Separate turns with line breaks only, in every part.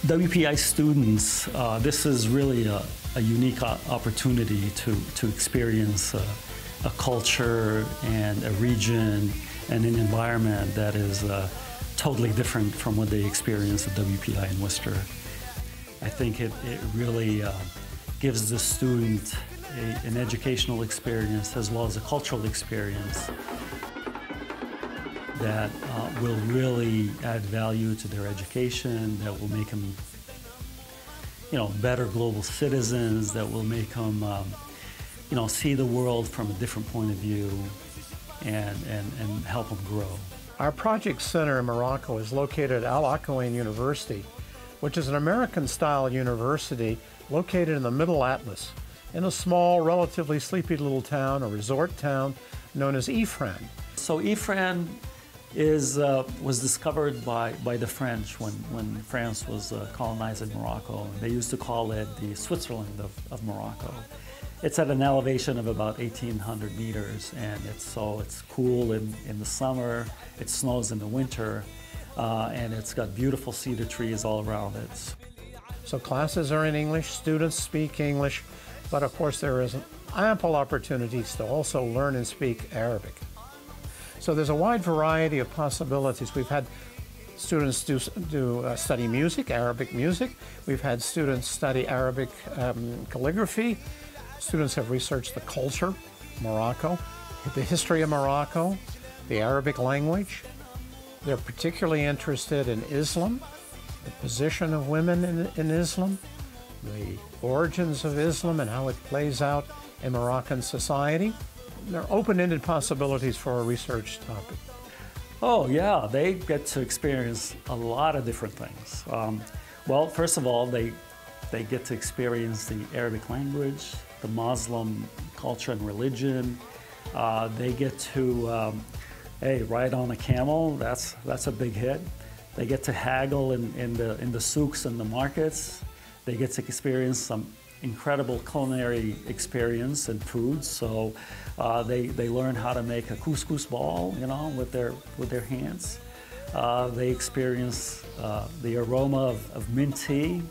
WPI students, this is really a unique opportunity to experience a culture and a region and an environment that is totally different from what they experience at WPI in Worcester. I think it really gives the student an educational experience as well as a cultural experience that will really add value to their education, that will make them, better global citizens, that will make them, see the world from a different point of view and help them grow.
Our project center in Morocco is located at Al Akouane University, which is an American-style university located in the Middle Atlas, in a small, relatively sleepy little town, a resort town known as Ifrane.
So Ifrane was discovered by the French when France was colonizing Morocco. They used to call it the Switzerland of Morocco. It's at an elevation of about 1,800 meters, and it's cool in the summer, it snows in the winter, and it's got beautiful cedar trees all around it.
So classes are in English, students speak English, but of course there is ample opportunities to also learn and speak Arabic. So there's a wide variety of possibilities. We've had students study music, Arabic music. We've had students study Arabic calligraphy. Students have researched the culture, Morocco, the history of Morocco, the Arabic language. They're particularly interested in Islam, the position of women in Islam, the origins of Islam and how it plays out in Moroccan society. There are open-ended possibilities for a research topic.
Oh yeah, they get to experience a lot of different things. Well, first of all, they get to experience the Arabic language, the Muslim culture and religion. They get to, ride on a camel. That's a big hit. They get to haggle in the souks and the markets. They get to experience some incredible culinary experience and foods. So they learn how to make a couscous ball, with their hands. They experience the aroma of mint tea.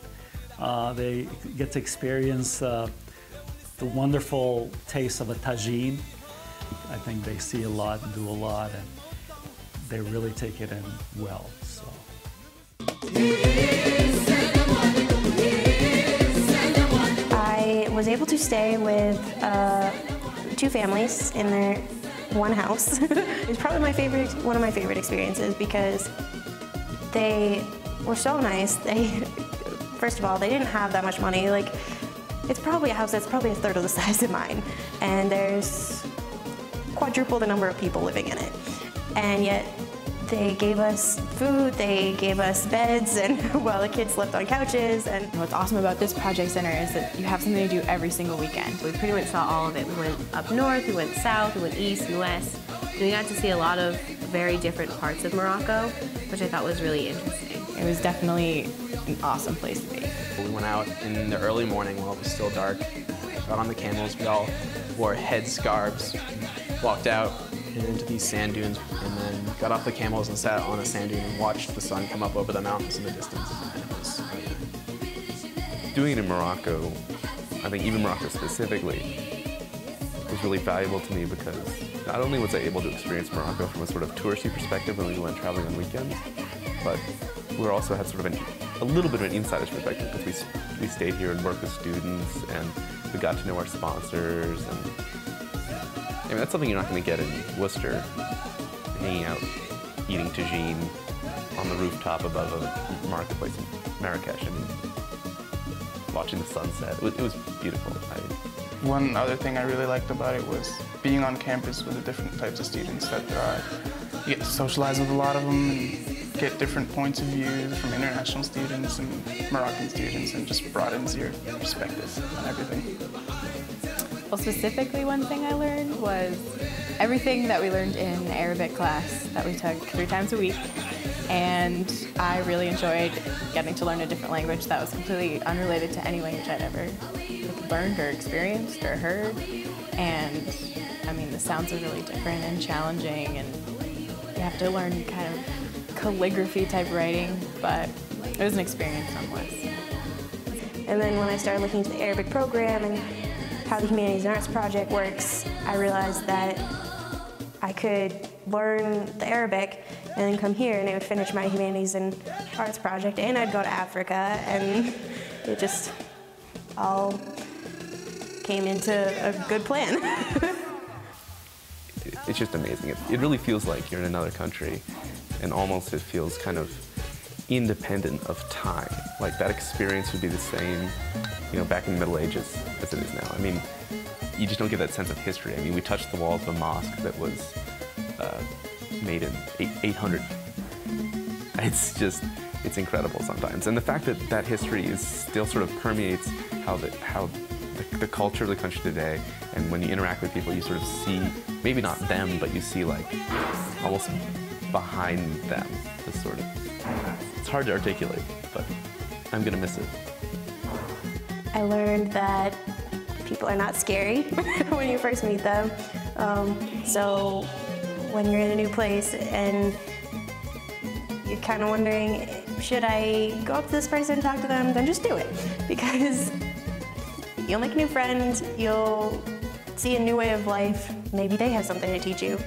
They get to experience the wonderful taste of a tagine. I think they see a lot and do a lot, and they really take it in well. So.
I was able to stay with two families in their one house. It's probably one of my favorite experiences because they were so nice. First of all, they didn't have that much money. It's probably a house that's probably a third of the size of mine, and there's quadruple the number of people living in it. And yet they gave us food, they gave us beds, and while the kids slept on couches. And
what's awesome about this project center is that you have something to do every single weekend. We pretty much saw all of it. We went up north, we went south, we went east and west. And we got to see a lot of very different parts of Morocco, which I thought was really interesting. It was definitely an awesome place to be.
We went out in the early morning while it was still dark, got on the camels, we all wore headscarves, walked out into these sand dunes, and then got off the camels and sat on a sand dune and watched the sun come up over the mountains in the distance. And it was
doing it in Morocco, I think even Morocco specifically, was really valuable to me because not only was I able to experience Morocco from a sort of touristy perspective when we went traveling on weekends, but we also had sort of a little bit of an insider's perspective because we stayed here and worked with students, and we got to know our sponsors. And I mean, that's something you're not going to get in Worcester, hanging out, eating tagine on the rooftop above a marketplace in Marrakesh. I mean, watching the sunset. It was beautiful.
One other thing I really liked about it was being on campus with the different types of students that there are. You get to socialize with a lot of them and get different points of view from international students and Moroccan students, and just broadens your perspective on everything.
Well, specifically, one thing I learned was everything that we learned in Arabic class that we took 3 times a week. And I really enjoyed getting to learn a different language that was completely unrelated to any language I'd ever learned or experienced or heard. And I mean, the sounds are really different and challenging, and you have to learn kind of calligraphy type writing, but It was an experience nonetheless.
And then when I started looking into the Arabic program and how the Humanities and Arts Project works, I realized that I could learn the Arabic and then come here and I would finish my Humanities and Arts Project and I'd go to Africa, and it just all came into a good plan.
It's just amazing. It really feels like you're in another country, and almost it feels kind of independent of time. Like that experience would be the same, you know, back in the Middle Ages as it is now. I mean, you just don't get that sense of history. I mean, we touched the walls of a mosque that was made in 800. It's incredible sometimes. And the fact that that history is still sort of permeates how the culture of the country today, and when you interact with people, you sort of see, maybe not them, but you see like almost behind them, this sort of, it's hard to articulate, but I'm gonna miss it.
I learned that people are not scary when you first meet them. So when you're in a new place and you're kind of wondering, should I go up to this person and talk to them? Then just do it, because you'll make new friends, you'll see a new way of life, maybe they have something to teach you.